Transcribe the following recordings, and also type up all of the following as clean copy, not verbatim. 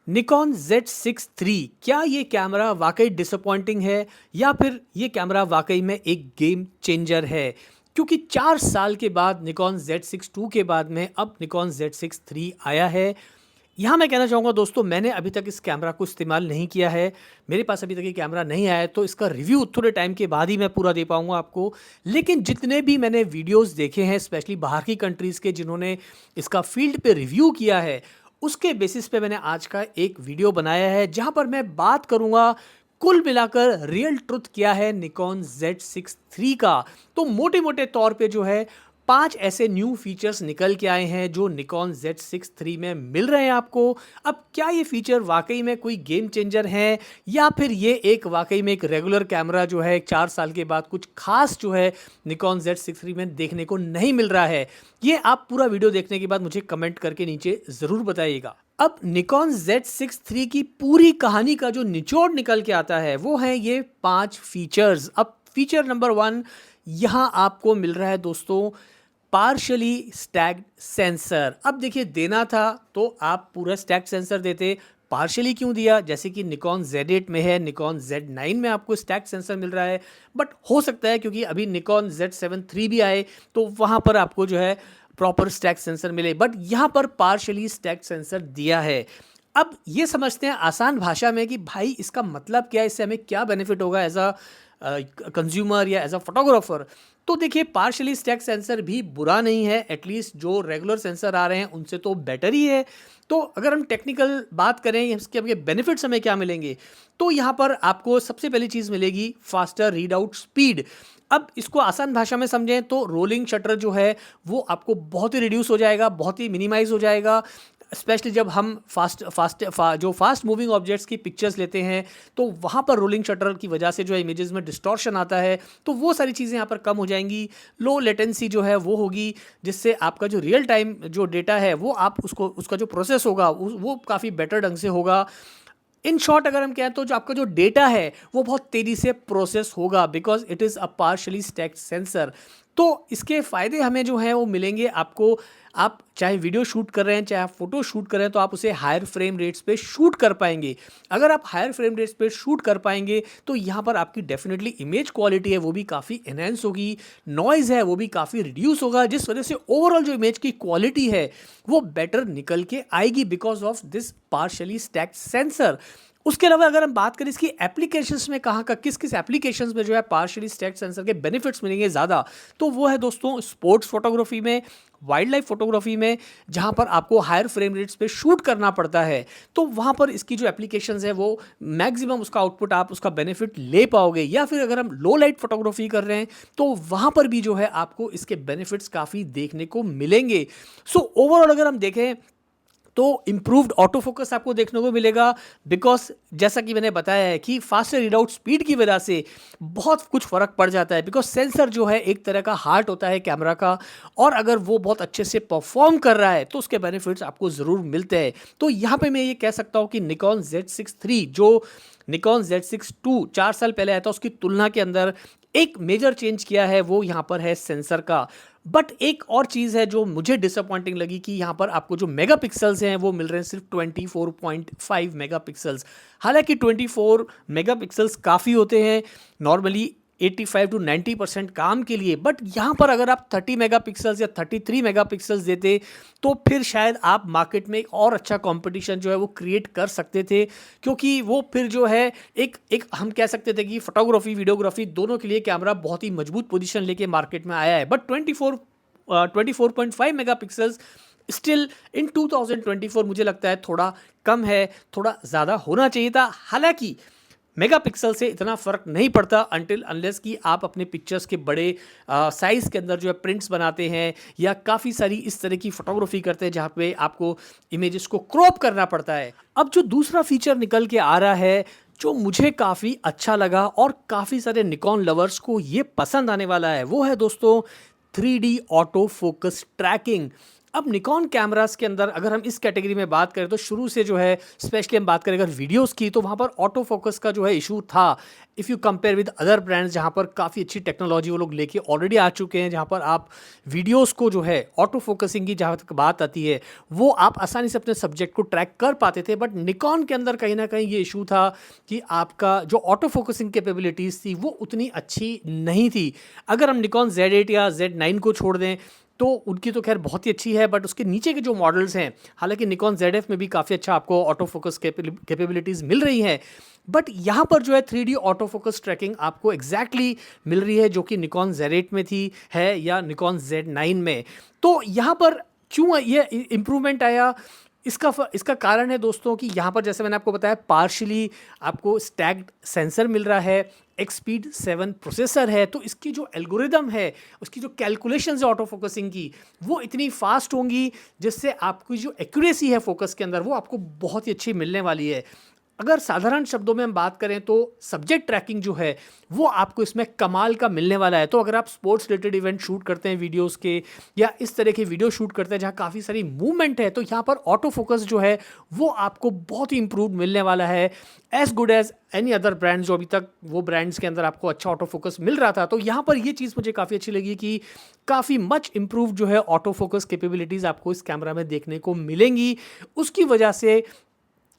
Nikon Z6 III, क्या ये camera वाकई डिसअपॉइंटिंग है या फिर ये कैमरा वाकई में एक गेम चेंजर है? क्योंकि 4 साल के बाद निकॉन Z6 II के बाद में अब निकॉन Z6 III आया है। यहाँ मैं कहना चाहूँगा दोस्तों, मैंने अभी तक इस कैमरा को इस्तेमाल नहीं किया है। मेरे पास अभी तक ये कैमरा नहीं आया है, तो इसका रिव्यू थोड़े टाइम के बाद ही मैं पूरा दे पाऊँगा आपको। लेकिन जितने भी मैंने वीडियोज़ देखे हैं, स्पेशली बाहर की कंट्रीज़ के जिन्होंने इसका फील्ड पे रिव्यू किया है, उसके बेसिस पे मैंने आज का एक वीडियो बनाया है जहां पर मैं बात करूंगा कुल मिलाकर रियल ट्रुथ क्या है निकॉन Z6 III का। तो मोटे मोटे तौर पे जो है 5 ऐसे न्यू फीचर्स निकल के आए हैं जो निकॉन Z6 III में मिल रहे हैं आपको। अब क्या ये फीचर वाकई में कोई गेम चेंजर हैं या फिर ये एक वाकई में एक रेगुलर कैमरा जो है 4 साल के बाद कुछ खास जो है निकॉन Z6 III में देखने को नहीं मिल रहा है, ये आप पूरा वीडियो देखने के बाद मुझे कमेंट करके नीचे ज़रूर बताइएगा। अब निकॉन Z6 III की पूरी कहानी का जो निचोड़ निकल के आता है वो है ये 5 फीचर्स। अब फीचर नंबर 1 यहाँ आपको मिल रहा है दोस्तों, पार्शली स्टैक्ड सेंसर। अब देखिए, देना था तो आप पूरा स्टैक्ड सेंसर देते, पार्शली क्यों दिया? जैसे कि निकॉन Z8 में है, निकॉन Z9 में आपको स्टैक्ड सेंसर मिल रहा है। बट हो सकता है क्योंकि अभी निकॉन Z7 III भी आए तो वहाँ पर आपको जो है प्रॉपर स्टैक सेंसर मिले, बट यहाँ पर पार्शली स्टैक सेंसर दिया है। अब ये समझते हैं आसान भाषा में कि भाई इसका मतलब क्या है, इससे हमें क्या बेनिफिट होगा एज अ कंज्यूमर या एज अ फोटोग्राफर। तो देखिए, पार्शली स्टैक सेंसर भी बुरा नहीं है, एटलीस्ट जो रेगुलर सेंसर आ रहे हैं उनसे तो बेटर ही है। तो अगर हम टेक्निकल बात करें इसके बेनिफिट्स हमें क्या मिलेंगे, तो यहाँ पर आपको सबसे पहली चीज़ मिलेगी फास्टर रीड आउट स्पीड। अब इसको आसान भाषा में समझें तो रोलिंग शटर जो है वो आपको बहुत ही रिड्यूस हो जाएगा, बहुत ही मिनिमाइज हो जाएगा। स्पेशली जब हम जो फास्ट मूविंग ऑब्जेक्ट्स की पिक्चर्स लेते हैं तो वहाँ पर रोलिंग शटर की वजह से जो इमेजेस में डिस्टॉर्शन आता है, तो वो सारी चीज़ें यहाँ पर कम हो जाएंगी। लो लेटेंसी जो है वो होगी, जिससे आपका जो रियल टाइम जो डेटा है वो आप उसका जो प्रोसेस होगा वो काफ़ी बेटर ढंग से होगा। इन शॉर्ट अगर हम कहें तो जो आपका जो डेटा है वो बहुत तेज़ी से प्रोसेस होगा, because it is a partially stacked sensor. तो इसके फ़ायदे हमें जो हैं वो मिलेंगे आपको। आप चाहे वीडियो शूट कर रहे हैं, चाहे आप फोटो शूट कर रहे हैं, तो आप उसे हायर फ्रेम रेट्स पे शूट कर पाएंगे। अगर आप हायर फ्रेम रेट्स पे शूट कर पाएंगे तो यहाँ पर आपकी डेफिनेटली इमेज क्वालिटी है वो भी काफ़ी एनहेंस होगी, नॉइज़ है वो भी काफ़ी रिड्यूस होगा, जिस वजह से ओवरऑल जो इमेज की क्वालिटी है वो बेटर निकल के आएगी because of this partially stacked sensor. उसके अलावा अगर हम बात करें इसकी एप्लीकेशंस में, कहाँ का किस किस एप्लीकेशंस में जो है पार्शली स्टैक्ड सेंसर के बेनिफिट्स मिलेंगे ज़्यादा, तो वो है दोस्तों स्पोर्ट्स फोटोग्राफी में, वाइल्ड लाइफ फोटोग्राफी में, जहाँ पर आपको हायर फ्रेम रेट्स पे शूट करना पड़ता है। तो वहाँ पर इसकी जो एप्लीकेशंस है वो मैक्सिमम उसका आउटपुट आप उसका बेनिफिट ले पाओगे। या फिर अगर हम लो लाइट फोटोग्राफी कर रहे हैं तो वहाँ पर भी जो है आपको इसके बेनिफिट्स काफ़ी देखने को मिलेंगे। सो ओवरऑल अगर हम देखें तो इम्प्रूव्ड ऑटो फोकस आपको देखने को मिलेगा, बिकॉज जैसा कि मैंने बताया है कि फास्टर रीड आउट स्पीड की वजह से बहुत कुछ फ़र्क पड़ जाता है। बिकॉज सेंसर जो है एक तरह का हार्ट होता है कैमरा का, और अगर वो बहुत अच्छे से परफॉर्म कर रहा है तो उसके बेनिफिट्स आपको ज़रूर मिलते हैं। तो यहाँ पे मैं ये कह सकता हूँ कि निकॉन Z6 III जो निकॉन Z6 II 4 साल पहले आया था उसकी तुलना के अंदर एक मेजर चेंज किया है वो यहाँ पर है सेंसर का। बट एक और चीज़ है जो मुझे डिसअपॉइंटिंग लगी कि यहाँ पर आपको जो मेगापिक्सल्स हैं वो मिल रहे हैं सिर्फ 24.5 मेगापिक्सल्स। हालांकि 24 मेगापिक्सल्स काफ़ी होते हैं नॉर्मली 85 to 90% काम के लिए, बट यहाँ पर अगर आप 30 मेगापिक्सल्स या 33 मेगापिक्सल्स देते तो फिर शायद आप मार्केट में एक और अच्छा कंपटीशन जो है वो क्रिएट कर सकते थे। क्योंकि वो फिर जो है एक एक हम कह सकते थे कि फोटोग्राफी वीडियोग्राफी दोनों के लिए कैमरा बहुत ही मजबूत पोजीशन लेके मार्केट में आया है। बट 24.5 मेगापिक्सल्स स्टिल इन 2024 मुझे लगता है थोड़ा कम है, थोड़ा ज़्यादा होना चाहिए था। हालांकि मेगापिक्सल से इतना फ़र्क नहीं पड़ता अनटिल अनलेस कि आप अपने पिक्चर्स के बड़े साइज़ के अंदर जो है प्रिंट्स बनाते हैं या काफ़ी सारी इस तरह की फ़ोटोग्राफी करते हैं जहाँ पे आपको इमेजेस को क्रॉप करना पड़ता है। अब जो दूसरा फीचर निकल के आ रहा है जो मुझे काफ़ी अच्छा लगा और काफ़ी सारे निकॉन लवर्स को ये पसंद आने वाला है वो है दोस्तों 3D ऑटो फोकस ट्रैकिंग। अब निकॉन कैमरास के अंदर अगर हम इस कैटेगरी में बात करें तो शुरू से जो है, स्पेशली हम बात करें अगर वीडियोस की, तो वहाँ पर ऑटो फोकस का जो है इशू था। If you compare with other brands जहाँ पर काफ़ी अच्छी टेक्नोलॉजी वो लोग लेके ऑलरेडी आ चुके हैं, जहाँ पर आप वीडियोस को जो है ऑटो फोकसिंग की जहाँ तक बात आती है वो आप आसानी से अपने सब्जेक्ट को ट्रैक कर पाते थे। बट निकॉन के अंदर कहीं ना कहीं ये इशू था कि आपका जो ऑटो फोकसिंग कैपेबिलिटीज़ थी वो उतनी अच्छी नहीं थी। अगर हम निकॉन Z8 या Z9 को छोड़ दें तो उनकी तो खैर बहुत ही अच्छी है, बट उसके नीचे के जो मॉडल्स हैं, हालांकि निकॉन ZF में भी काफ़ी अच्छा आपको ऑटो फोकस कैपेबिलिटीज़ मिल रही हैं, बट यहाँ पर जो है 3D ऑटो फोकस ट्रैकिंग आपको एग्जैक्टली मिल रही है जो कि निकॉन Z8 में थी है या निकॉन Z9 में। तो यहाँ पर क्यों ये इम्प्रूवमेंट आया, इसका कारण है दोस्तों कि यहाँ पर जैसे मैंने आपको बताया पार्शियली आपको स्टैक्ड सेंसर मिल रहा है, एक्सपीड 7 प्रोसेसर है, तो इसकी जो एल्गोरिदम है, उसकी जो कैलकुलेशंस है ऑटो फोकसिंग की, वो इतनी फास्ट होंगी जिससे आपकी जो एक्यूरेसी है फोकस के अंदर वो आपको बहुत ही अच्छी मिलने वाली है। अगर साधारण शब्दों में हम बात करें तो सब्जेक्ट ट्रैकिंग जो है वो आपको इसमें कमाल का मिलने वाला है। तो अगर आप स्पोर्ट्स रिलेटेड इवेंट शूट करते हैं वीडियोस के, या इस तरह के वीडियो शूट करते हैं जहाँ काफ़ी सारी मूवमेंट है, तो यहाँ पर ऑटो फोकस जो है वो आपको बहुत ही इंप्रूव मिलने वाला है, as good as any other brand जो अभी तक वो ब्रांड्स के अंदर आपको अच्छा ऑटो फोकस मिल रहा था। तो यहाँ पर ये चीज़ मुझे काफ़ी अच्छी लगी कि काफ़ी मच इंप्रूव जो है ऑटो फोकस कैपेबिलिटीज़ आपको इस कैमरा में देखने को मिलेंगी। उसकी वजह से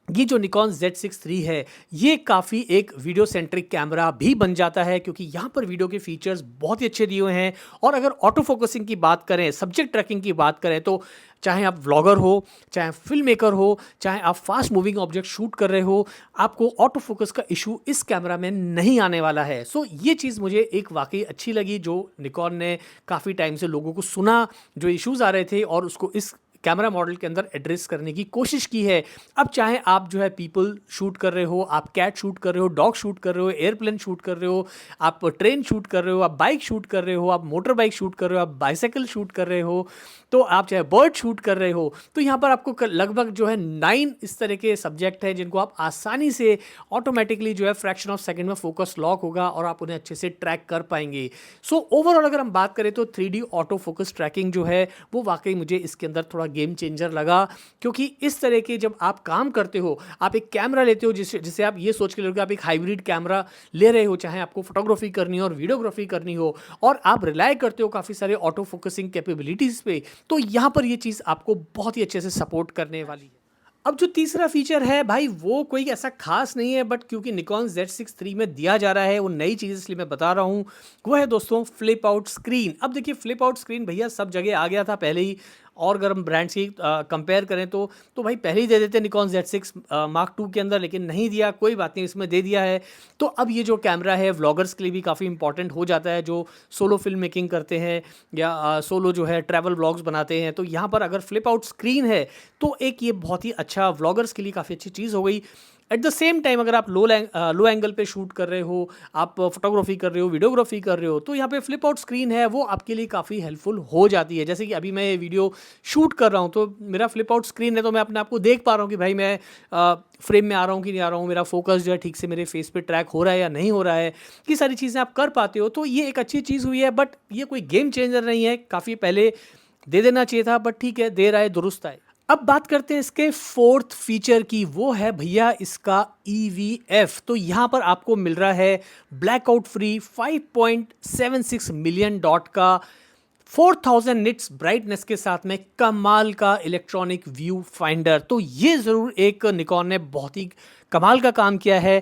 ये जो निकॉन Z6 III है ये काफ़ी एक वीडियो सेंट्रिक कैमरा भी बन जाता है, क्योंकि यहाँ पर वीडियो के फीचर्स बहुत ही अच्छे दिए हुए हैं। और अगर ऑटो फोकसिंग की बात करें, सब्जेक्ट ट्रैकिंग की बात करें, तो चाहे आप व्लॉगर हो, चाहे फिल्म मेकर हो, चाहे आप फास्ट मूविंग ऑब्जेक्ट शूट कर रहे हो, आपको ऑटो फोकस का इशू इस कैमरा में नहीं आने वाला है। सो ये चीज़ मुझे एक वाकई अच्छी लगी जो निकॉन ने काफ़ी टाइम से लोगों को सुना, जो इश्यूज़ आ रहे थे और उसको इस कैमरा मॉडल के अंदर एड्रेस करने की कोशिश की है। अब चाहे आप जो है पीपल शूट कर रहे हो, आप कैट शूट कर रहे हो, डॉग शूट कर रहे हो, एयरप्लेन शूट कर रहे हो, आप ट्रेन शूट कर रहे हो, आप बाइक शूट कर रहे हो, आप मोटर बाइक शूट कर रहे हो, आप बाइसाइकिल शूट कर रहे हो, तो आप चाहे बर्ड शूट कर रहे हो, तो यहाँ पर आपको लगभग जो है 9 इस तरह के सब्जेक्ट हैं जिनको आप आसानी से ऑटोमेटिकली जो है फ्रैक्शन ऑफ सेकंड में फोकस लॉक होगा और आप उन्हें अच्छे से ट्रैक कर पाएंगे। सो ओवरऑल अगर हम बात करें तो 3D ऑटो फोकस ट्रैकिंग जो है वो वाकई मुझे इसके अंदर थोड़ा गेम चेंजर लगा, क्योंकि इस तरह के जब आप काम करते हो, आप एक कैमरा लेते हो जिसे आप ये सोच के लोगे आप एक हाइब्रिड कैमरा ले रहे हो, चाहे आपको फोटोग्राफी करनी हो और वीडियोग्राफी करनी हो, और आप रिलाय करते हो काफ़ी सारे ऑटो फोकसिंग कैपेबिलिटीज़ पे, तो यहाँ पर ये चीज़ आपको बहुत ही अच्छे से सपोर्ट करने वाली है। अब जो तीसरा फीचर है भाई वो कोई ऐसा खास नहीं है, बट क्योंकि निकॉन Z6 III में दिया जा रहा है वो नई चीज़, इसलिए मैं बता रहा हूँ, वो है दोस्तों फ्लिप आउट स्क्रीन। अब देखिए फ्लिप आउट स्क्रीन भैया सब जगह आ गया था पहले ही, और अगर हम ब्रांड्स की कंपेयर करें तो भाई पहले ही दे देते निकॉन Z6 Mark II के अंदर, लेकिन नहीं दिया, कोई बात नहीं, इसमें दे दिया है। तो अब ये जो कैमरा है व्लॉगर्स के लिए भी काफ़ी इंपॉर्टेंट हो जाता है, जो सोलो फिल्म मेकिंग करते हैं या सोलो जो है ट्रैवल व्लॉग्स बनाते हैं, तो यहाँ पर अगर फ्लिप आउट स्क्रीन है तो एक ये बहुत ही अच्छा व्लॉगर्स के लिए काफ़ी अच्छी चीज़ हो गई। एट द सेम टाइम अगर आप लो एंगल पे शूट कर रहे हो, आप फोटोग्राफी कर रहे हो, वीडियोग्राफी कर रहे हो, तो यहाँ पे फ्लिप आउट स्क्रीन है वो आपके लिए काफ़ी हेल्पफुल हो जाती है। जैसे कि अभी मैं ये वीडियो शूट कर रहा हूँ तो मेरा फ्लिप आउट स्क्रीन है, तो मैं अपने आप को देख पा रहा हूँ कि भाई मैं फ्रेम में आ रहा हूँ कि नहीं आ रहा हूँ, मेरा फोकस जो है ठीक से मेरे फेस पे ट्रैक हो रहा है या नहीं हो रहा है, ये सारी चीज़ें आप कर पाते हो। तो ये एक अच्छी चीज़ हुई है, बट ये कोई गेम चेंजर नहीं है, काफ़ी पहले दे देना चाहिए था, बट ठीक है, देर आए दुरुस्त आए। अब बात करते हैं इसके फोर्थ फीचर की, वो है भैया इसका EVF। तो यहाँ पर आपको मिल रहा है ब्लैकआउट फ्री 5.76 मिलियन डॉट का 4000 निट्स ब्राइटनेस के साथ में कमाल का इलेक्ट्रॉनिक व्यू फाइंडर। तो ये ज़रूर एक निकॉन ने बहुत ही कमाल का काम किया है।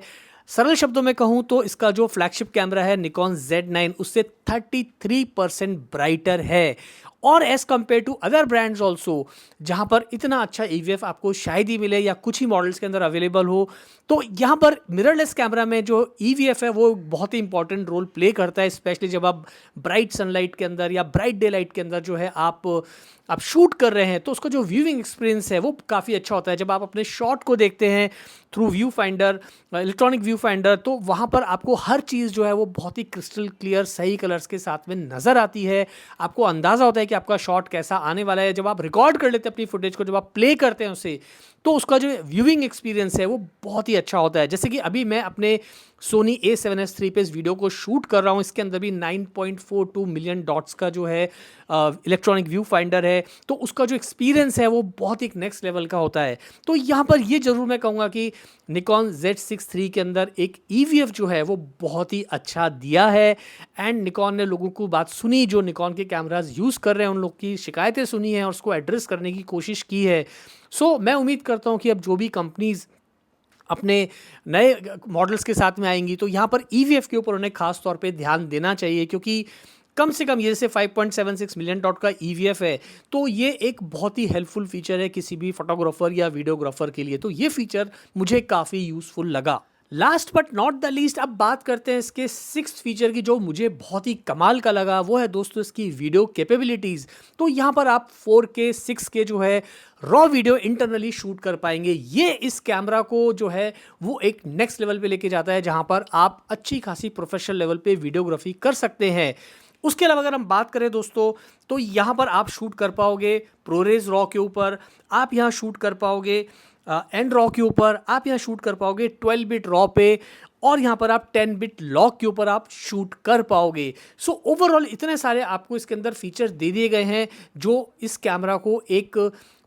सरल शब्दों में कहूँ तो इसका जो फ्लैगशिप कैमरा है निकॉन Z9 उससे 33% ब्राइटर है, और as compare to other brands also, जहाँ पर इतना अच्छा EVF आपको शायद ही मिले या कुछ ही मॉडल्स के अंदर अवेलेबल हो। तो यहाँ पर मिररलेस कैमरा में जो EVF है वो बहुत ही इंपॉर्टेंट रोल प्ले करता है, स्पेशली जब आप ब्राइट सनलाइट के अंदर या ब्राइट डे लाइट के अंदर जो है आप शूट कर रहे हैं, तो उसका जो व्यूइंग एक्सपीरियंस है वो काफ़ी अच्छा होता है। जब आप अपने शॉट को देखते हैं through view finder, electronic view finder, तो वहाँ पर आपको हर चीज़ जो है वो बहुत ही क्रिस्टल क्लियर सही कलर्स के साथ में नज़र आती है। आपको अंदाज़ा होता है कि आपका शॉट कैसा आने वाला है। जब आप रिकॉर्ड कर लेते हैं अपनी फुटेज को, जब आप प्ले करते हैं उसे, तो उसका जो व्यूइंग एक्सपीरियंस है वो बहुत ही अच्छा होता है। जैसे कि अभी मैं अपने सोनी A7S III पे इस वीडियो को शूट कर रहा हूँ, इसके अंदर भी 9.42 मिलियन डॉट्स का जो है इलेक्ट्रॉनिक व्यू फाइंडर है, तो उसका जो एक्सपीरियंस है वो बहुत ही नेक्स्ट लेवल का होता है। तो यहाँ पर ये ज़रूर मैं कहूँगा कि निकॉन Z6 III के अंदर एक EVF जो है वो बहुत ही अच्छा दिया है। एंड निकॉन ने लोगों को बात सुनी, जो निकॉन के कैमराज यूज़ कर रहे हैं उन लोग की शिकायतें सुनी है और उसको एड्रेस करने की कोशिश की है। सो मैं उम्मीद करता हूँ कि अब जो भी कंपनीज़ अपने नए मॉडल्स के साथ में आएंगी तो यहाँ पर EVF के ऊपर उन्हें खास तौर पे ध्यान देना चाहिए, क्योंकि कम से कम ये जैसे 5.76 मिलियन डॉट का EVF है, तो ये एक बहुत ही हेल्पफुल फीचर है किसी भी फोटोग्राफर या वीडियोग्राफर के लिए। तो ये फीचर मुझे काफ़ी यूज़फुल लगा। Last but not the least, अब बात करते हैं इसके सिक्स्थ फीचर की, जो मुझे बहुत ही कमाल का लगा। वो है दोस्तों इसकी वीडियो कैपेबिलिटीज़। तो यहाँ पर आप 4K 6K जो है रॉ वीडियो इंटरनली शूट कर पाएंगे। ये इस कैमरा को जो है वो एक नेक्स्ट लेवल पे लेके जाता है, जहाँ पर आप अच्छी खासी प्रोफेशनल लेवल पे वीडियोग्राफी कर सकते हैं। उसके अलावा अगर हम बात करें दोस्तों, तो यहाँ पर आप शूट कर पाओगे प्रोरेज रॉ के ऊपर, आप यहाँ शूट कर पाओगे एंड रॉ के ऊपर, आप यहाँ शूट कर पाओगे 12 बिट रॉ पे, और यहाँ पर आप 10 बिट लॉक के ऊपर आप शूट कर पाओगे। सो ओवरऑल इतने सारे आपको इसके अंदर फीचर्स दे दिए गए हैं जो इस कैमरा को एक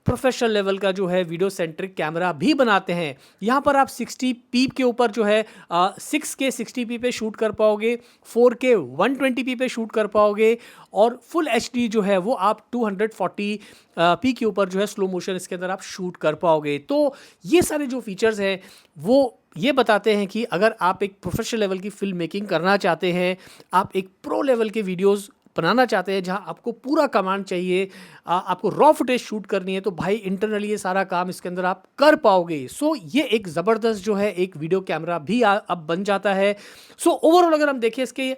प्रोफेशनल लेवल का जो है वीडियो सेंट्रिक कैमरा भी बनाते हैं। यहाँ पर आप 60p के ऊपर जो है 6K 60p पे शूट कर पाओगे, 4K 120p पे शूट कर पाओगे, और फुल HD जो है वो आप 240p के ऊपर जो है स्लो मोशन इसके अंदर आप शूट कर पाओगे। तो ये सारे जो फीचर्स हैं वो ये बताते हैं कि अगर आप एक प्रोफेशनल लेवल की फिल्म मेकिंग करना चाहते हैं, आप एक प्रो लेवल के वीडियोज़ बनाना चाहते हैं जहां आपको पूरा कमांड चाहिए, आपको रॉ फुटेज शूट करनी है, तो भाई इंटरनली ये सारा काम इसके अंदर आप कर पाओगे। सो ये एक ज़बरदस्त जो है एक वीडियो कैमरा भी अब बन जाता है। सो ओवरऑल अगर हम देखें इसके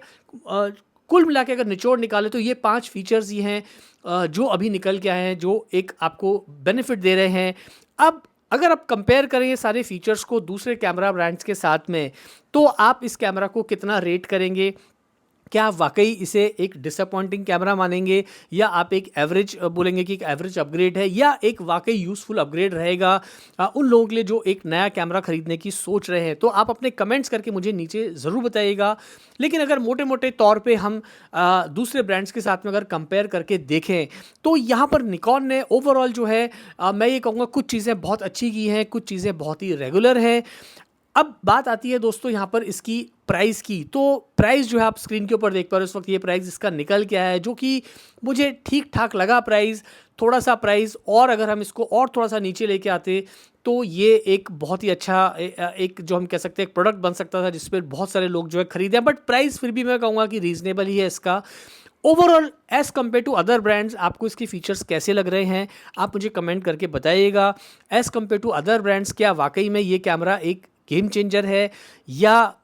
कुल मिला के अगर निचोड़ निकाले तो ये 5 फीचर्स ही हैं जो अभी निकल के आए हैं, जो एक आपको बेनिफिट दे रहे हैं। अब अगर आप कंपेयर करें ये सारे फीचर्स को दूसरे कैमरा ब्रांड्स के साथ में, तो आप इस कैमरा को कितना रेट करेंगे? क्या आप वाकई इसे एक डिसअपॉइंटिंग कैमरा मानेंगे, या आप एक एवरेज बोलेंगे कि एक एवरेज अपग्रेड है, या एक वाकई यूज़फुल अपग्रेड रहेगा उन लोगों के लिए जो एक नया कैमरा खरीदने की सोच रहे हैं? तो आप अपने कमेंट्स करके मुझे नीचे ज़रूर बताइएगा। लेकिन अगर मोटे मोटे तौर पे हम दूसरे ब्रांड्स के साथ में अगर कंपेयर करके देखें, तो यहाँ पर निकॉन ने ओवरऑल जो है मैं ये कहूँगा कुछ चीज़ें बहुत अच्छी की हैं, कुछ चीज़ें बहुत ही रेगुलर हैं। अब बात आती है दोस्तों यहाँ पर इसकी प्राइस की। तो प्राइस जो है आप स्क्रीन के ऊपर देख पा रहे हो इस वक्त, ये प्राइस इसका निकल के आया है, जो कि मुझे ठीक ठाक लगा प्राइस। थोड़ा सा प्राइस और अगर हम इसको और थोड़ा सा नीचे लेके आते तो ये एक बहुत ही अच्छा एक जो हम कह सकते हैं एक प्रोडक्ट बन सकता था जिस पर बहुत सारे लोग जो है खरीदे। बट प्राइस फिर भी मैं कहूँगा कि रीजनेबल ही है इसका। Overall as compare to other brands आपको इसकी फीचर्स कैसे लग रहे हैं, आप मुझे कमेंट करके बताइएगा। As compare to other brands क्या वाकई में ये कैमरा एक गेम चेंजर है, या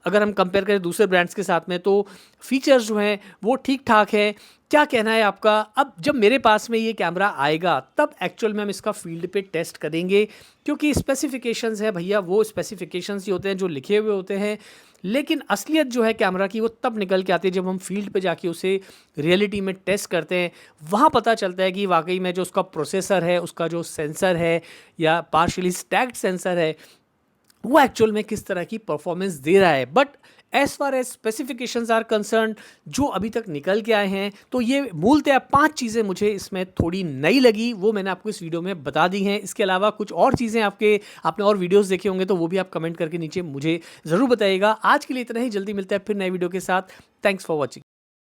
अगर हम कंपेयर करें दूसरे ब्रांड्स के साथ में तो फीचर्स जो हैं वो ठीक ठाक है? क्या कहना है आपका? अब जब मेरे पास में ये कैमरा आएगा तब एक्चुअल में हम इसका फील्ड पे टेस्ट करेंगे, क्योंकि स्पेसिफिकेशंस है भैया, वो स्पेसिफिकेशंस ही होते हैं जो लिखे हुए होते हैं। लेकिन असलियत जो है कैमरा की वो तब निकल के आती है जब हम फील्ड पे जाके उसे रियलिटी में टेस्ट करते हैं। वहाँ पता चलता है कि वाकई में जो उसका प्रोसेसर है, उसका जो सेंसर है या पार्शियली स्टैक्ड सेंसर है, वो एक्चुअल में किस तरह की परफॉर्मेंस दे रहा है। But as far as specifications are concern जो अभी तक निकल के आए हैं, तो ये मूलतः 5 चीज़ें मुझे इसमें थोड़ी नई लगी, वो मैंने आपको इस वीडियो में बता दी हैं। इसके अलावा कुछ और चीज़ें आपने और वीडियोस देखे होंगे तो वो भी आप कमेंट करके नीचे मुझे ज़रूर बताइएगा। आज के लिए इतना ही, जल्दी मिलता है फिर नए वीडियो के साथ। Thanks for watching.